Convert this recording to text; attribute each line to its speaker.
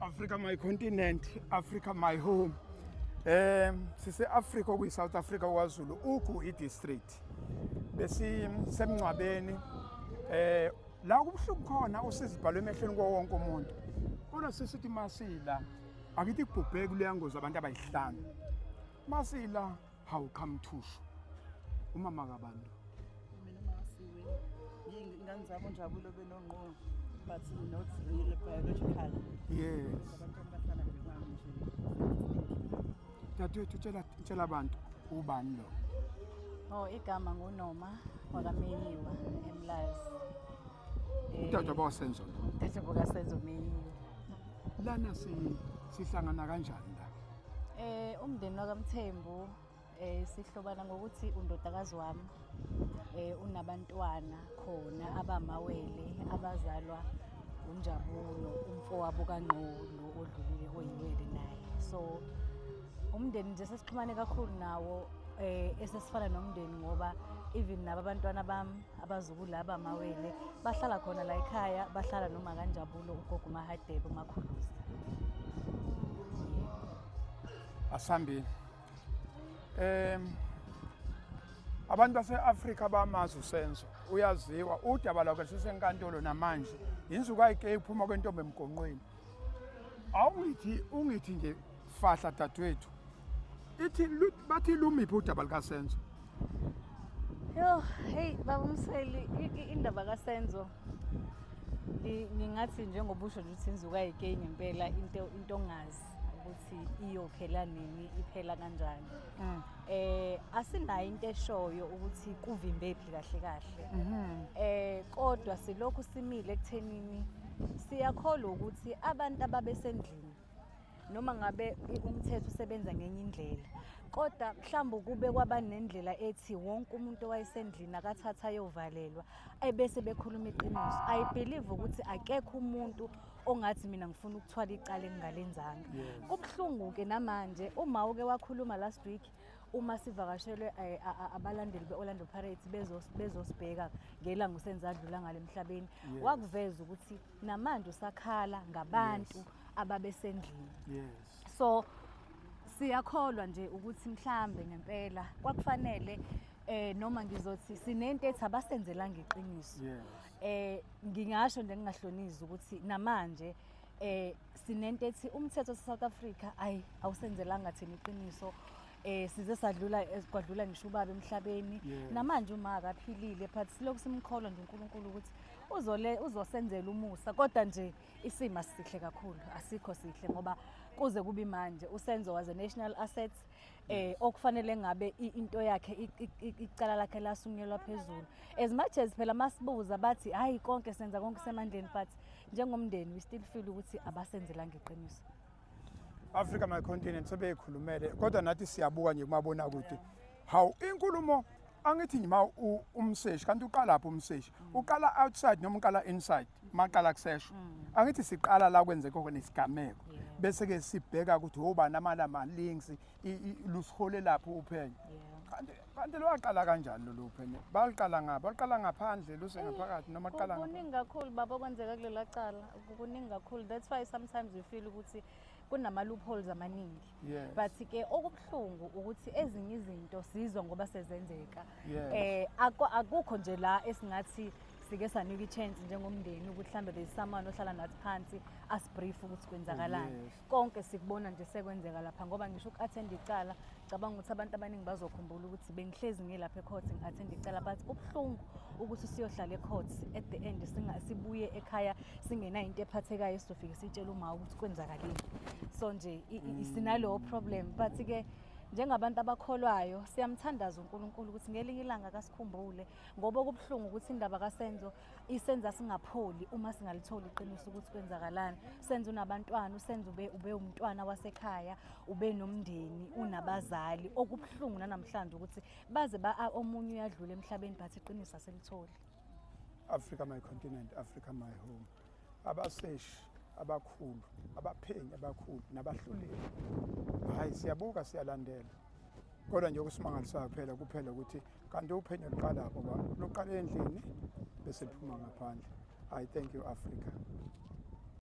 Speaker 1: Africa my continent, Africa my home. Sise Africa ku South Africa kwaZulu uku district. Besi semncwabeni la kubhlungu khona usizibhalwe emehlweni wonke umuntu. Kodwa sisithi Masila akithi kubhubheke kuleya ngozi abantu abayihlanu. Masila how come thushu. Umama kabantu.
Speaker 2: Mina masiwe ingane zabo Njabulo benonqo but not really biological.
Speaker 1: Yes.
Speaker 2: Abantu abahlala ngekwami nje.
Speaker 1: Dadewethu tshela abantu ubani lo.
Speaker 3: Oh, igama nguNoma wakaMeyiwa eMlazi.
Speaker 1: Utata bawasenzo lo.
Speaker 3: Tata bokaSenzo Meyiwa.
Speaker 1: Lana sihlangana kanjani la?
Speaker 3: Umndeni wakaMthembu sihlobana ngokuthi undodakazi wami unabantwana khona abamawele abazalwa uNjabulo umfowabo kaNgqolo odlulile oyiwele naye. So umndeni nje sesixhumane kakhulu nawo esesifana nomndeni ngoba even nabo abantwana bami abazukulu abamawele bahlala khona la ekhaya bahlala noma kaNjabulo ugogo uMahadebe uMakhulusi.
Speaker 1: Asambi. Abantu base-Afrika bamazi uSenzo uyaziwa udaba lwakhe sisenkantolo namanje inzuku ayike iphuma kwentombi emgonqweni. Ungithi nje fahla dadewethu. Ithi bathi lumiphi udaba likaSenzo?
Speaker 3: Yo, hey baba Mseli indaba kaSenzo ngingathi njengoba usho ukuthi inzuku ayike ngempela into ongazi ukuthi iyophela nini iphela kanjani. Asinayo into eshoyo ukuthi kuvimbephi kahle kahle. Kodwa silokhu simile ekuthenini siyakholwa ukuthi abantu ababesendlini noma ngabe umthetho usebenza ngenye indlela kodwa mhlawumbe kube kwaba nendlela ethi wonke umuntu owayesendlini akathatha ayovalelwa ebese bekhuluma iqiniso. I believe ukuthi akekho umuntu ongathi mina ngifuna ukuthwala icala engalenzanga. Kubhlungu ke namanje uma uke wakhuluma last week uma sivakashelwe abalandeli beOrlando Pirates bezosibheka ngelanga usenzadlula ngale emhlabeni wakuveza ukuthi namanje usakhala ngabantu ababesendlini. So siyakholwa nje ukuthi mhlambe ngempela kwakufanele noma ngizothi sinento ethi abasenzelanga iqiniso. Ngingasho nje ngingahloniza ukuthi namanje sinento ethi umthetho South Africa awusenzelanga thina iqiniso. Size sadlula kwadlula ngisho ubaba emhlabeni namanje uma akaphilile but silokhu simkholwa nje uNkulunkulu ukuthi uzosenzela umusa kodwa nje isimo sihle kakhulu asikho sihle ngoba kuze kubi manje uSenzo was a national asset okufanele ngabe into yakhe icala lakhe lasunyelwa phezulu as much as phela masibuza bathi hayi konke senza konke semandleni but njengomndeni we still feel ukuthi abasenzelanga iqiniso.
Speaker 1: Africa my continent sebeyikhulumele kodwa nathi siyabuka nje kumabona kude how inkulumo angithi nje umseshi kanti uqala lapho umseshi uqala outside noma uqala inside maqala kusesho angithi siqala la kwenze khona isigameko bese ke sibheka ukuthi obani amalama links lusihole lapho uphenyo kanti lo waqala kanjani lo uphenyo baliqala ngapha baqala ngaphandle luse ngaphakathi noma qala ngapha
Speaker 3: kuningi kakhulu baba kwenzeka kulela cala kuningi kakhulu that's why sometimes we feel ukuthi kunama loopholes amaningi but ke okubhlungu ukuthi ezinye izinto sizwa ngoba sezenzeka akukho nje la esingathi sike sanika ichance njengomndeni ukuthi mhlambe lesamano ohlala nathi phansi asibrief ukuthi kwenzakalani konke sikubona nje sekwenzeka lapha ngoba ngisho ukattend icala cabanga ukuthi abantu abaningi bazokhumbula ukuthi bengihlezi ngilapha ecourt ngiattend icala but kubhlungu ukuthi siyohlala ecourt at the end sibuye ekhaya singena into ephathekayo esizofika sitshela uma ukuthi kwenzakaleni. So nje isinalo problem but ke njengabantu abakholwayo siyamthandaza uNkulunkulu ukuthi ngelinye ilanga kasikhumbule ngoba kubhlungu ukuthi indaba kaSenzo isenza singapholi uma singalitholi iqiniso ukuthi kwenzakalani. Senzo unabantwana uSenzo ube umntwana wasekhaya ube nomndeni unabazali okubhlungu namhlanje ukuthi baze omunye uyadlula emhlabeni but iqiniso aselitholi.
Speaker 1: Africa my continent, Africa my home. Abaseshi abakhulu abaphenyi abakhulu nabahluleli hayi siyabuka siyalandela kodwa nje okusimangalisayo kuphela ukuthi kanti uphenyo luqala lapho luqala endlini bese liphuma ngaphandle. I thank you Africa.